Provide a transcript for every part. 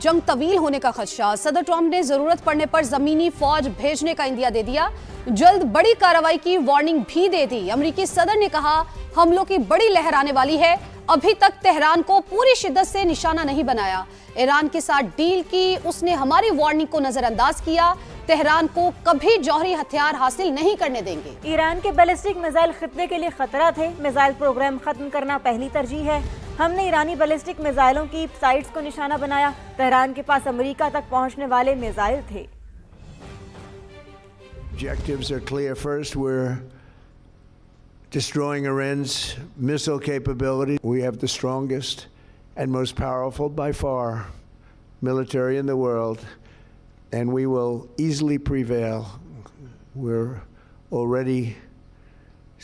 जंग तवील होने का खदशा। सदर ट्रंप ने जरूरत पड़ने पर जमीनी फौज भेजने का इंदिया दे दिया। जल्द बड़ी कार्रवाई की वार्निंग भी दे दी। अमेरिकी सदर ने कहा हमलों की बड़ी लहर आने वाली है। अभी तक तेहरान को पूरी शिद्दत से निशाना नहीं बनाया। ईरान के साथ डील की, उसने हमारी वार्निंग को नजरअंदाज किया। तेहरान को कभी जौहरी हथियार हासिल नहीं करने देंगे। ईरान के बैलिस्टिक मिसाइल खित्ते के लिए खतरा थे। मिसाइल प्रोग्राम खत्म करना पहली तरजीह है। हमने ईरानी बैलिस्टिक मिसाइलों की साइट्स को निशाना बनाया। तेहरान के पास अमेरिका तक पहुंचने वाले मिसाइल थे। Objectives are clear. First, we're destroying Iran's missile capability. We have the strongest and most powerful by far military in the world, and we will easily prevail. We're already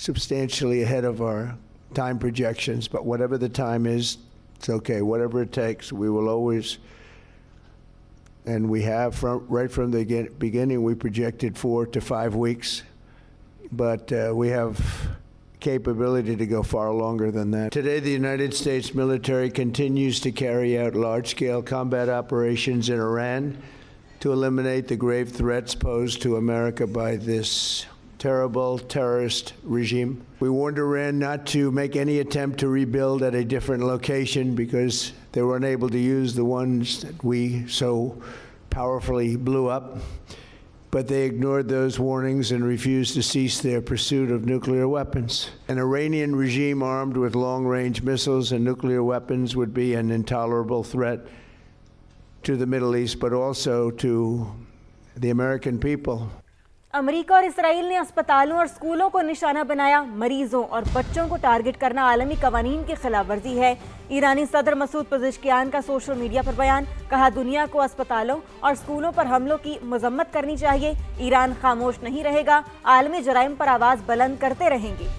substantially ahead of our time projections, but whatever the time is, it's okay. Whatever it takes, we will always, and we have right from the beginning, we projected 4 to 5 weeks, but we have capability to go far longer than that. Today, the United States military continues to carry out large-scale combat operations in Iran to eliminate the grave threats posed to America by this terrible terrorist regime. We warned Iran not to make any attempt to rebuild at a different location because they were unable to use the ones that we so powerfully blew up. But they ignored those warnings and refused to cease their pursuit of nuclear weapons. An Iranian regime armed with long-range missiles and nuclear weapons would be an intolerable threat to the Middle East, but also to the American people. America और Israel ने अस्पतालों और स्कूलों को निशाना बनाया। मरीजों और बच्चों को टारगेट करना आलमी कवानीन की खिलाफ वर्जी है। ईरानी सदर मसूद पज़ेश्कियान का सोशल मीडिया पर बयान, कहा दुनिया को अस्पतालों और स्कूलों पर हमलों की मजम्मत करनी चाहिए। ईरान खामोश नहीं रहेगा, आलमी जराइम पर आवाज बुलंद करते रहेंगे।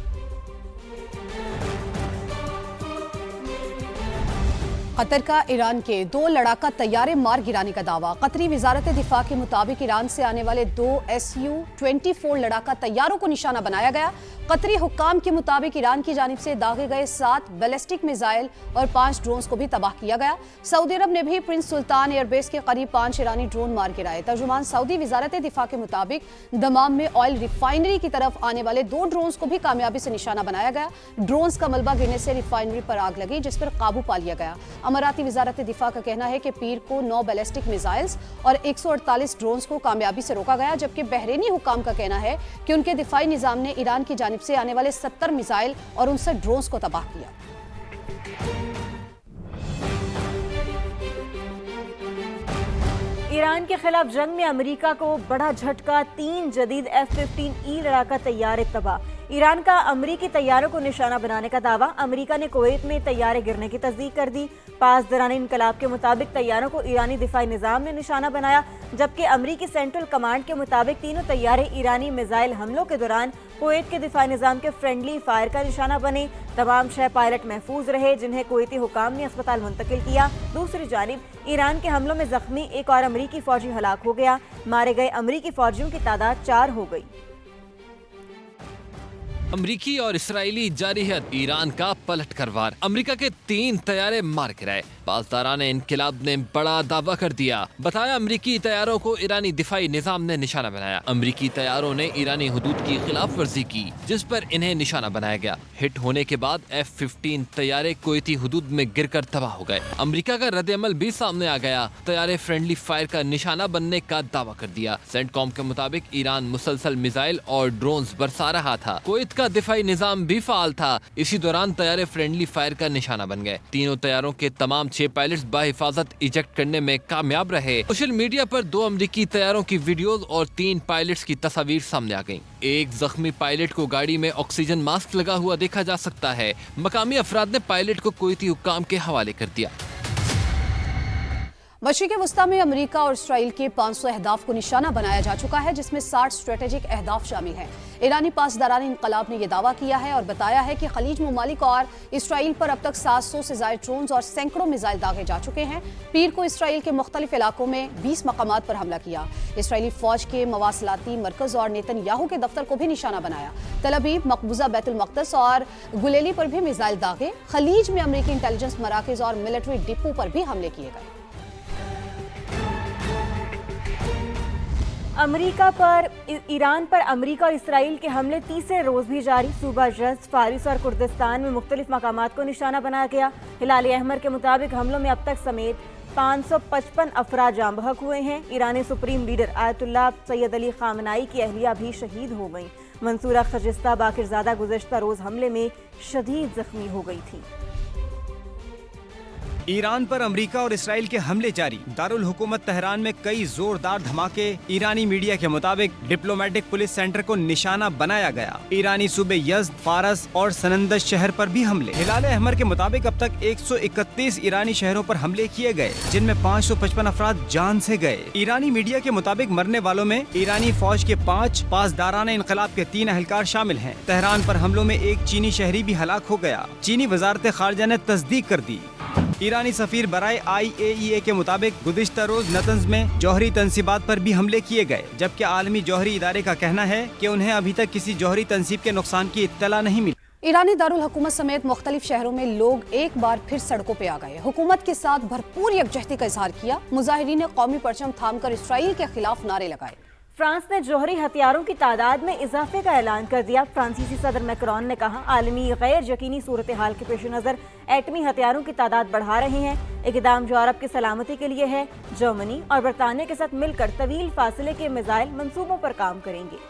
कतर का ईरान के 2 लड़ाका तैयारे मार गिराने का दावा। कतरी वजारत दिफा के मुताबिक ईरान से आने वाले 2 Su-24 लड़ाका तैयारों को निशाना बनाया गया। कतरी हुक्काम के मुताबिक ईरान की जानिब से दागे गए 7 बैलिस्टिक मिसाइल और 5 ड्रोन्स को भी तबाह किया गया। सऊदी अरब ने भी प्रिंस सुल्तान एयरबेस के करीब 5 ईरानी ड्रोन मार गिराए। तर्जुमान सऊदी वजारत दिफा के मुताबिक दमाम में ऑयल रिफाइनरी की तरफ आने वाले 2 ड्रोन्स को भी कामयाबी से निशाना बनाया गया। ड्रोन्स का मलबा गिरने से रिफाइनरी पर आग लगी, जिस पर काबू पा लिया गया। अमाराती वजारत दिफा का कहना है कि पीर को 9 बैलिस्टिक मिसाइल्स और 148 ड्रोन्स को कामयाबी से रोका गया, जबकि बहरीनी हुक्काम का कहना है कि उनके दिफाई निजाम ने ईरान की जानिब से आने वाले 70 मिसाइल और 59 ड्रोन्स को तबाह किया। ईरान के खिलाफ जंग में अमेरिका को बड़ा झटका, 3 जदीद F-15E लड़ाका तैयारे तबाह। ईरान का अमरीकी तैयारों को निशाना बनाने का दावा। अमेरिका ने कुवैत में तैयारे गिरने की तस्दीक कर दी। पास दौरान इनकलाब के मुताबिक तैयारों को ईरानी दिफाई निज़ाम ने निशाना बनाया, जबकि अमरीकी सेंट्रल कमांड के मुताबिक तीनों तैयारे ईरानी मिसाइल हमलों के दौरान कुवैत के दिफाई निज़ाम के फ्रेंडली फायर का निशाना बने। तमाम 6 पायलट महफूज रहे, जिन्हें कुवैती हुकाम ने अस्पताल मुंतकिल किया। दूसरी जानिब ईरान के हमलों में जख्मी एक और अमरीकी फौजी हलाक हो गया। मारे गए अमरीकी फौजियों की तादाद 4 हो गई। अमरीकी और इसराइली जारहियत, ईरान का पलटकर वार। अमरीका के 3 तैयारे मार गिराए। पासदारान इनकिलाब ने बड़ा दावा कर दिया, बताया अमरीकी तैयारों को ईरानी दिफाई निजाम ने निशाना बनाया। अमरीकी तैयारों ने ईरानी हुदूद की खिलाफ वर्जी की, जिस पर इन्हें निशाना बनाया गया। हिट होने के बाद F-15 तैयारे कुवैती हुदूद में गिरकर तबाह हो गए। अमरीका का रद्द-ए-अमल भी सामने आ गया। तैयारे फ्रेंडली फायर का निशाना बनने का दावा कर दिया। सेंटकॉम के मुताबिक ईरान मुसलसल मिसाइल और ड्रोन्स बरसा रहा था। कुवैत का दिफाई निजाम भी फाल था। इसी दौरान तैयारे फ्रेंडली फायर का निशाना बन गए। तीनों तैयारों के तमाम 6 पायलट्स बाहिफाजत इजेक्ट करने में कामयाब रहे। सोशल मीडिया पर 2 अमरीकी तैयारों की वीडियोस और 3 पायलट्स की तस्वीर सामने आ गईं। एक जख्मी पायलट को गाड़ी में ऑक्सीजन मास्क लगा हुआ देखा जा सकता है। मकामी अफराद ने पायलट को कुवैती हुक्काम के हवाले कर दिया। मशरिक़ वस्ता में अमेरिका और इसराइल के 500 अहदाफ को निशाना बनाया जा चुका है, जिसमें 60 स्ट्रेटेजिक अहदाफ शामिल हैं। ईरानी पासदारान इनकलाब ने यह दावा किया है और बताया है कि खलीज ममालिक और इसराइल पर अब तक 700 से ज़ायद ड्रोन्स और सैकड़ों मिसाइल दागे जा चुके हैं। पीर को इसराइल के मुख्तलिफ इलाकों में 20 मकामात पर हमला किया। इसराइली फौज के मवासलाती मरकज़ और नेतन्याहू के दफ्तर को भी निशाना बनाया। तल अवीव, मकबूजा बैतुल मक़दस और गुलेली पर भी मिसाइल दागे। खलीज में अमरीकी इंटेलिजेंस मराकज़ और मिलिट्री डिपो पर भी हमले किए गए। ईरान पर अमेरिका और इसराइल के हमले तीसरे रोज भी जारी। सूबा यज़्द, फारिस और कुर्दिस्तान में मुख्तलिफ मकामात को निशाना बनाया गया। हिलाल अहमर के मुताबिक हमलों में अब तक समेत 555 अफराद जाँ बहक हुए हैं। ईरानी supreme leader Ayatollah Sayyid Ali Khamenei की अहलिया भी शहीद हो गई। मंसूरा खजिस्ता बाकिरज़ादा गुज़श्ता रोज हमले में शदीद जख्मी हो गई थी। ईरान पर अमेरिका और इसराइल के हमले जारी। दारुल हुकूमत तेहरान में कई जोरदार धमाके। ईरानी मीडिया के मुताबिक डिप्लोमेटिक पुलिस सेंटर को निशाना बनाया गया। ईरानी सूबे यज़्द, फारस और सनंदज शहर पर भी हमले। हिलाल अहमर के मुताबिक अब तक 131 ईरानी शहरों पर हमले किए गए, जिनमें 555 अफराद जान से गए। ईरानी मीडिया के मुताबिक मरने वालों में ईरानी फौज के 5, पासदाराना इनकलाब के 3 अहलकार शामिल हैं। तेहरान पर हमलों में एक चीनी शहरी भी हलाक हो गया। चीनी वजारत खारजा ने तस्दीक कर दी। ईरानी सफीर बराए IAEA के मुताबिक गुज़िश्ता रोज नतंज में जौहरी तंसीबात पर भी हमले किए गए, जबकि आलमी जौहरी इदारे का कहना है कि उन्हें अभी तक किसी जौहरी तंसीब के नुकसान की इत्तला नहीं मिली। ईरानी दारुल हुकूमत समेत मुख्तलिफ शहरों में लोग एक बार फिर सड़कों पे आ गए। हुकूमत के साथ भरपूर यकजहती का इजहार किया। मुजाहिरीन ने कौमी परचम थामकर इसराइल के खिलाफ नारे लगाए। फ्रांस ने जौहरी हथियारों की तादाद में इजाफे का ऐलान कर दिया। फ्रांसीसी सदर मैक्रोन ने कहा, आलमी गैर यकीनी सूरत हाल के पेश नज़र एटमी हथियारों की तादाद बढ़ा रहे हैं। इक़दाम जो अरब की सलामती के लिए है। जर्मनी और बरतानिया के साथ मिलकर तवील फासले के मिसाइल मंसूबों पर काम करेंगे।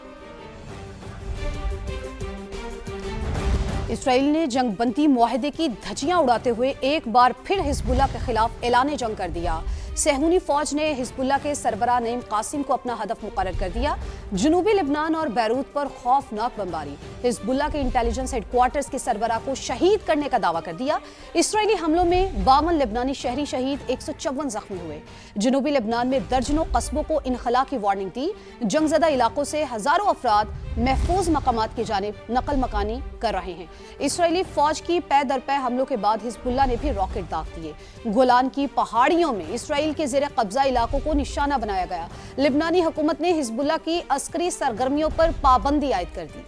इसराइल ने जंगबंदी मुआहदे की धज्जियां उड़ाते हुए एक बार फिर हिजबुल्लाह के खिलाफ ऐलान जंग कर दिया। सहूनी फौज ने हिजबुल्लाह के सरबराह नईम कासिम को अपना हदफ मुकर्रर कर दिया। जनूबी लेबनान और बैरूत पर खौफनाक बमबारी। हिजबुल्लाह के इंटेलिजेंस हेडक्वार्टर्स के सरबराह को शहीद करने का दावा कर दिया। इसराइली हमलों में 52 लेबनानी शहरी शहीद, 154 जख्मी हुए। जनूबी लेबनान में दर्जनों कस्बों को इनखला की वार्निंग दी। जंगजदा इलाकों से हजारों अफराद महफूज मकामात की जानिब नकल मकानी कर रहे हैं। इसराइली फौज की पै दर पै हमलों के बाद हिजबुल्लाह ने भी रॉकेट दाग दिए। गोलान की पहाड़ियों में इसराइल के ज़ेरे कब्जा इलाकों को निशाना बनाया गया। लिबनानी हुकूमत ने हिजबुल्लाह की अस्करी सरगर्मियों पर पाबंदी आयद कर दी।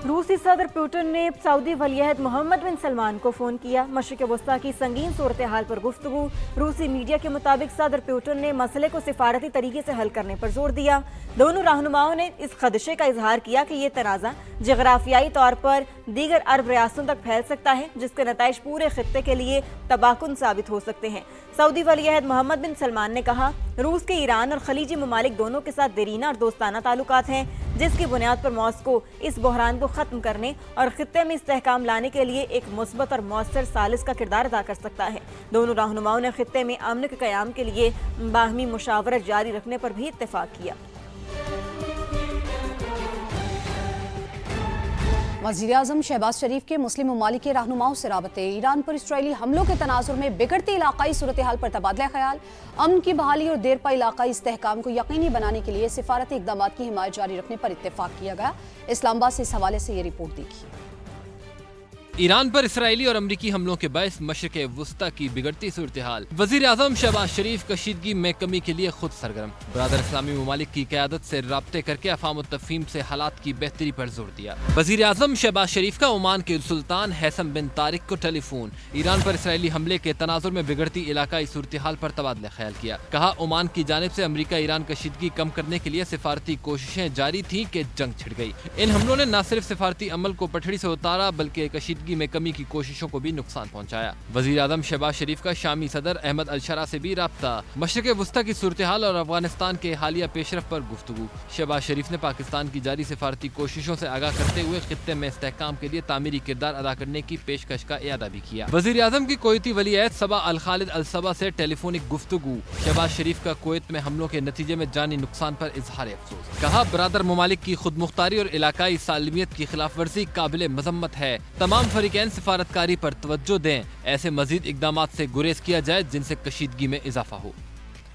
रूसी सदर पुतिन ने सऊदी वलीअहद मोहम्मद बिन सलमान को फोन किया। मशरिक़ वस्ता की संगीन सूरत हाल पर गुफ्तगू। रूसी मीडिया के मुताबिक सदर पुतिन ने मसले को सिफारती तरीके से हल करने पर जोर दिया। दोनों रहनुमाओं ने इस खदशे का इजहार किया कि ये तनाज़ा जगराफियाई तौर पर दीगर अरब रियासतों तक फैल सकता है, जिसके नताइज पूरे खित्ते के लिए तबाहकुन साबित हो सकते हैं। सऊदी वलीअहद मोहम्मद बिन सलमान ने कहा, रूस के ईरान और खलीजी ममालिक दोनों के साथ देरीना और दोस्ताना ताल्लुकात हैं, जिसकी बुनियाद पर मॉस्को इस बहरान को ख़त्म करने और खित्ते में इस्तेहकाम लाने के लिए एक मुस्बत और मौसर सालिस का किरदार अदा कर सकता है। दोनों रहनुमाओं ने खित्ते में अमन के क़याम के लिए बाहमी मुशावरत जारी रखने पर भी इत्तेफाक किया। वज़ीर-ए-आज़म शहबाज शरीफ के मुस्लिम ममालिक के रहनुमाओं से राबते। ईरान पर इसराइली हमलों के तनाजुर में बिगड़ती इलाकाई सूरत हाल पर तबादला ख्याल। अमन की बहाली और देरपा इलाकाई इस्तेहकाम को यकीनी बनाने के लिए सिफारती इक़दामात की हिमायत जारी रखने पर इत्तेफाक किया गया। इस्लामाबाद से इस हवाले से ये रिपोर्ट देखी। ईरान पर इसराइली और अमरीकी हमलों के बायस मशरिक़ वुस्ता की बिगड़ती सूरत हाल। वज़ीर आज़म शहबाज शरीफ कशीदगी में कमी के लिए खुद सरगर्म। बरादर इस्लामी ममालिक की क़यादत से राब्ते करके अफ़ाम और तफ़हीम से हालात की बेहतरी पर जोर दिया। वज़ीर आज़म शहबाज शरीफ का ओमान के सुल्तान हैसम बिन तारिक को टेलीफोन। ईरान पर इसराइली हमले के तनाजुर में बिगड़ती इलाकाई सूरत हाल पर तबादला ख्याल किया। कहा, ओमान की जानिब से अमरीका ईरान कशीदगी कम करने के लिए सिफारती कोशिशें जारी थी कि जंग छिड़ गई। इन हमलों ने न सिर्फ सिफारती अमल को पटड़ी से उतारा बल्कि कशीदगी में कमी की कोशिशों को भी नुकसान पहुंचाया। वज़ीर आज़म शहबाज शरीफ का शामी सदर अहमद अल-शरा से भी राब्ता। मशरिक़ वुस्ता की सूरत हाल और अफगानिस्तान के हालिया पेशरफ पर गुफ्तगू। शहबाज शरीफ ने पाकिस्तान की जारी सिफारती कोशिशों से आगाह करते हुए खित्ते में इस्तेहकाम के लिए तामीरी किरदार अदा करने की पेशकश का इयादा भी किया। वज़ीर आज़म की कोयती वलीअहद सबा अल खालिद अल सबा से टेलीफोनिक गुफ्तगू। शहबाज शरीफ का कुवैत में हमलों के नतीजे में जानी नुकसान पर इजहार अफसोस। कहा, बरादर ममालिक की खुद मुख्तारी और इलाकाई सालमियत की खिलाफ वर्जी काबिल मजम्मत है। तमाम फरीकैन सिफारतकारी पर तवज्जो दें। ऐसे मजीद इक़दामात से गुरेज किया जाए जिनसे कशीदगी में इजाफा हो।